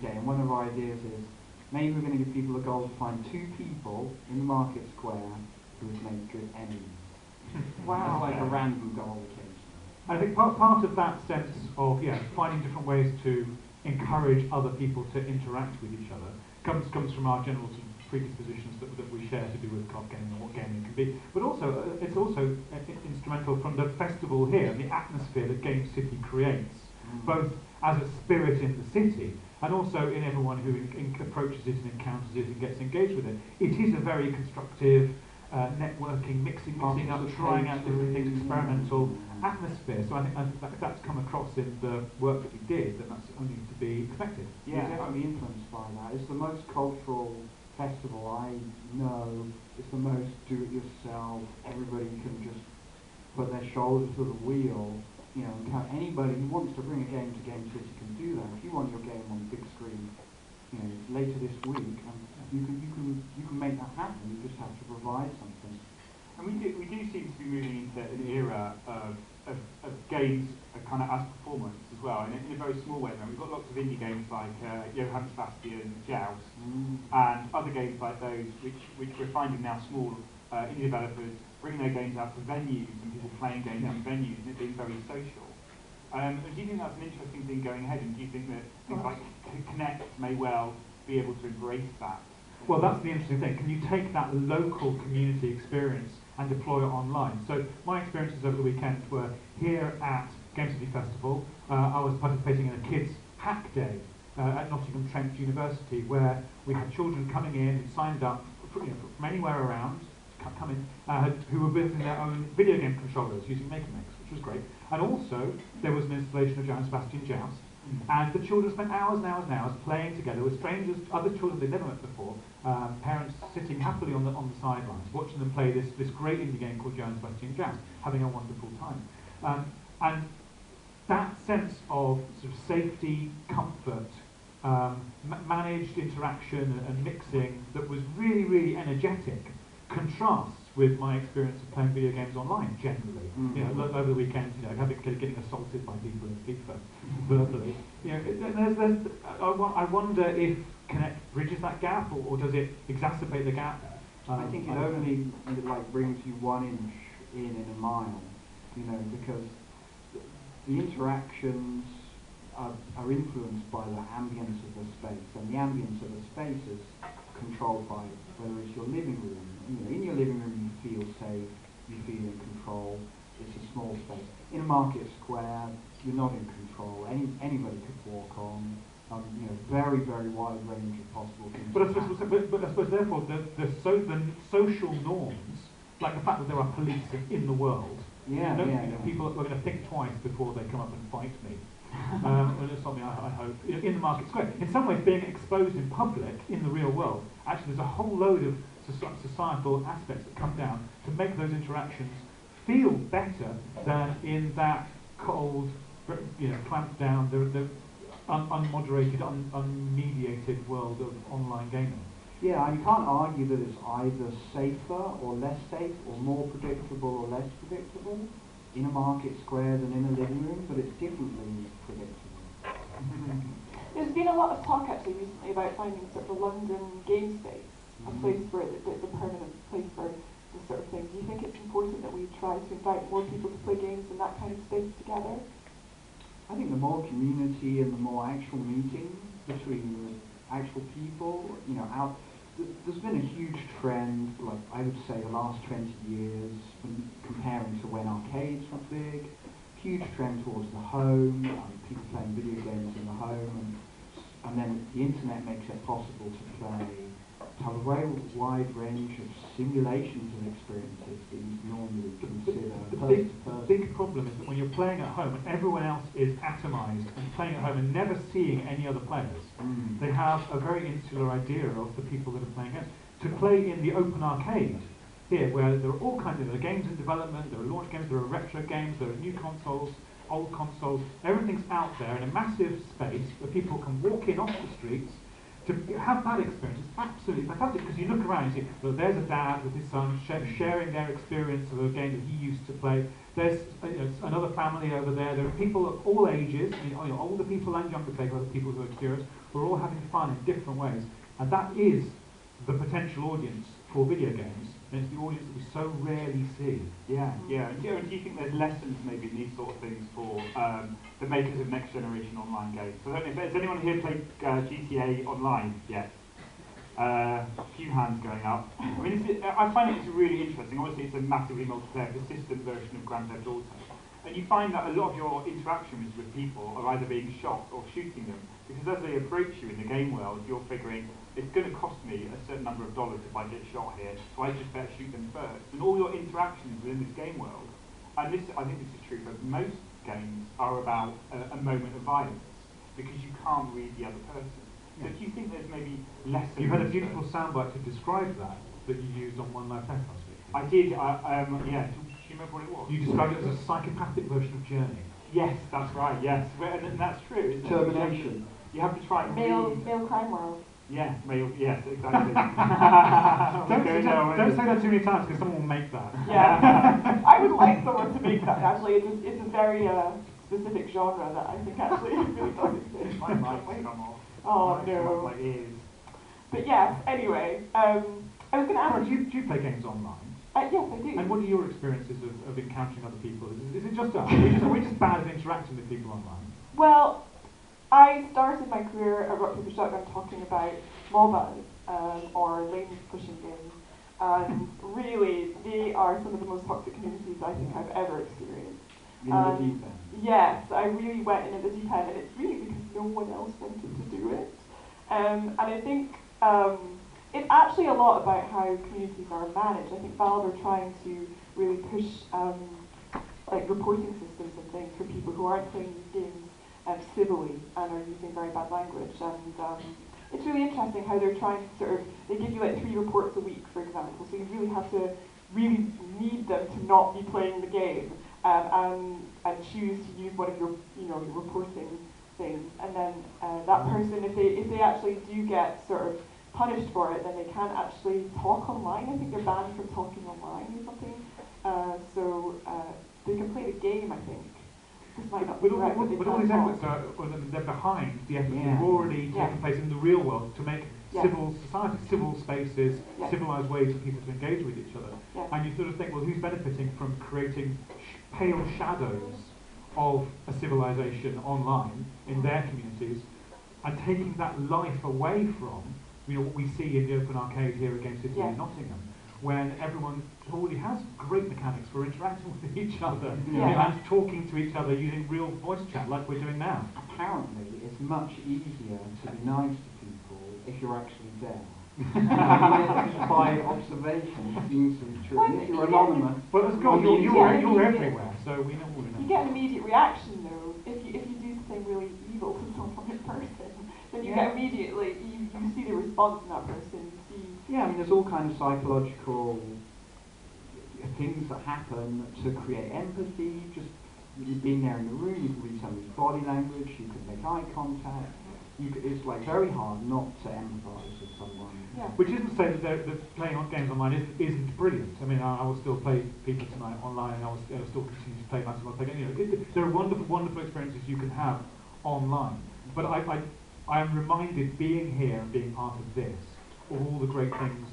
day, and one of our ideas is maybe we're going to give people a goal to find 2 people in the market square who would make good enemies. Wow. That's like a random goal occasionally. I think part of that sense of finding different ways to encourage other people to interact with each other comes from our general sort of predispositions that we share to do with card gaming and what gaming can be. But also, it's also instrumental from the festival here, the atmosphere that GameCity creates, both as a spirit in the city and also in everyone who approaches it and encounters it and gets engaged with it. It is a very constructive, networking, mixing up, trying out different things, experimental atmosphere. So I think if that's come across in the work that we did, then that's only to be expected. Yeah, definitely influenced by that. It's the most cultural festival I know. It's the most do-it-yourself. Everybody can just put their shoulders to the wheel. Anybody who wants to bring a game to GameCity can do that. If you want your game on the big screen, later this week, you can make that happen. You just have to provide something. And we do seem to be moving into an era of games kind of as performance as well, in a very small way. We've got lots of indie games like Johann Sebastian, Joust, and other games like those, which we're finding now small indie developers bringing their games out to venues and people playing games in venues and it being very social. Do you think that's an interesting thing going ahead, and do you think that things like Connect may well be able to embrace that? Well, that's the interesting thing. Can you take that local community experience and deploy it online? So my experiences over the weekend were here at GameCity Festival. I was participating in a kids' hack day at Nottingham Trent University, where we had children coming in who signed up from anywhere around, who were building their own video game controllers using MakerMix, which was great. And also, there was an installation of Johann Sebastian Joust, and the children spent hours and hours and hours playing together with strangers, other children they'd never met before, parents sitting happily on the sidelines, watching them play this great indie game called Johann Sebastian Joust, having a wonderful time. And that sense of sort of safety, comfort, managed interaction and mixing that was really, really energetic contrasts with my experience of playing video games online generally. Over the weekend, getting assaulted by people in FIFA verbally. I wonder if Connect bridges that gap, or does it exacerbate the gap? I think it only brings you 1 inch in a mile, because the interactions are influenced by the ambience of the space, and the ambience of the space is controlled by whether it's your living room. In your living room you feel safe, you feel in control, it's a small space. In a market square, you're not in control, anybody could walk on, very, very wide range of possible things. But I suppose therefore the social norms, like the fact that there are police in the world, people are going to think twice before they come up and fight me. It's something I hope in the market square. In some ways, being exposed in public in the real world, actually there's a whole load of societal aspects that come down to make those interactions feel better than in that cold, clamped down, the unmoderated, unmediated world of online gaming. Yeah, you can't argue that it's either safer or less safe, or more predictable or less predictable in a market square than in a living room, but it's differently predictable. There's been a lot of talk actually recently about finding sort of a London game space, a place where it's a permanent place for this sort of thing. Do you think it's important that we try to invite more people to play games in that kind of space together? I think the more community and the more actual meeting between the actual people, there's been a huge trend, like I would say the last 20 years, when comparing to when arcades were big, huge trend towards the home, people playing video games in the home, and then the internet makes it possible to have a very wide range of simulations and experiences that you normally consider The big problem is that when you're playing at home and everyone else is atomised and playing at home and never seeing any other players, they have a very insular idea of the people that are playing games. To play in the open arcade here, where there are all kinds of games in development, there are launch games, there are retro games, there are new consoles, old consoles, everything's out there in a massive space where people can walk in off the streets. To have that experience is absolutely fantastic, because you look around and see, well, there's a dad with his son sharing their experience of a game that he used to play. There's another family over there. There are people of all ages, older people and younger people who are curious. We're all having fun in different ways, and that is the potential audience for video games. And it's the audience that we so rarely see. Yeah. And do you think there's lessons maybe in these sort of things for the makers of next generation online games? So I don't know if has anyone here played GTA Online yet? A few hands going up. I mean, I find it's really interesting. Obviously, it's a massively multiplayer, persistent version of Grand Theft Auto. And you find that a lot of your interactions with people are either being shot or shooting them. Because as they approach you in the game world, you're figuring, it's going to cost me a certain number of dollars if I get shot here, so I just better shoot them first. And all your interactions within this game world, and this, I think this is true for most games, are about a moment of violence. Because you can't read the other person. So do you think there's maybe lessons? You had a beautiful soundbite to describe that you used on One Life Left last week. I did, yeah. Do you remember what it was? You described it as a psychopathic version of Journey. Yes, that's right, yes. And that's true, isn't it? Termination. You have to try and Male crime world. Yeah, yes, exactly. Don't say that too many times because someone will make that. Yeah, I would like someone to make that. Actually, it's a very specific genre that I think actually really does exist. My mic's come off. Oh no. My ears. But yes, anyway, I was going to ask. Do you play games online? Yes, I do. And what are your experiences of encountering other people? Is it just us? Are we just bad at interacting with people online? Well, I started my career at Rock Paper Shotgun talking about MOBAs or lane pushing games, and really they are some of the most toxic communities I think I've ever experienced. In the deep end. Yes, I really went in at the deep end, and it's really because no one else wanted to do it. And I think it's actually a lot about how communities are managed. I think Valve are trying to really push like reporting systems and things for people who aren't playing these games civilly and are using very bad language. And it's really interesting how they're trying to they give you like 3 reports a week, for example, so you really have to really need them to not be playing the game. And choose to use one of your, your reporting things, and then that person, if they actually do get sort of punished for it, then they can't actually talk online. I think they're banned from talking online or something. So they can play the game, I think. This might not be correct, but all these efforts they're behind the efforts that have already taken place in the real world to make civil society, civil spaces, civilized ways for people to engage with each other. And you sort of think, well, who's benefiting from creating pale shadows of a civilization online in their communities and taking that life away from what we see in the open arcade here at GameCity in Nottingham, when everyone already has great mechanics for interacting with each other and talking to each other using real voice chat like we're doing now. Apparently, it's much easier to be nice to people if you're actually there. By observation, it seems to be true. Well, if you're anonymous, well, let's go. You're everywhere, so we know all. You get an immediate reaction though if you do something really evil to someone in person. Then you get immediately you see the response in that person. You see. Yeah, I mean, there's all kinds of psychological things that happen to create empathy. Just being there in the room, you can read somebody's body language. You can make eye contact. It's like very hard not to empathise with someone. Yeah. Which isn't to say that playing games online isn't brilliant. I mean, I will still play people tonight online, and I will still continue to play massive multiplayer. There are wonderful, wonderful experiences you can have online. But I am reminded, being here and being part of this, of all the great things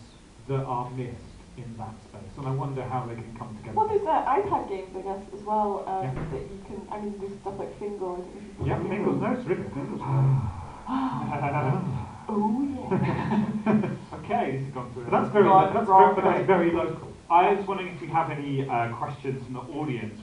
that are missed in that space, and I wonder how they can come together. Well, there's iPad games, I guess, as well, that you can. I mean, there's stuff like Fingal. I think if you Fingal. No, it's terrific. Oh yeah. Okay, this has gone through. That's very local. I was wondering if we have any questions from the audience.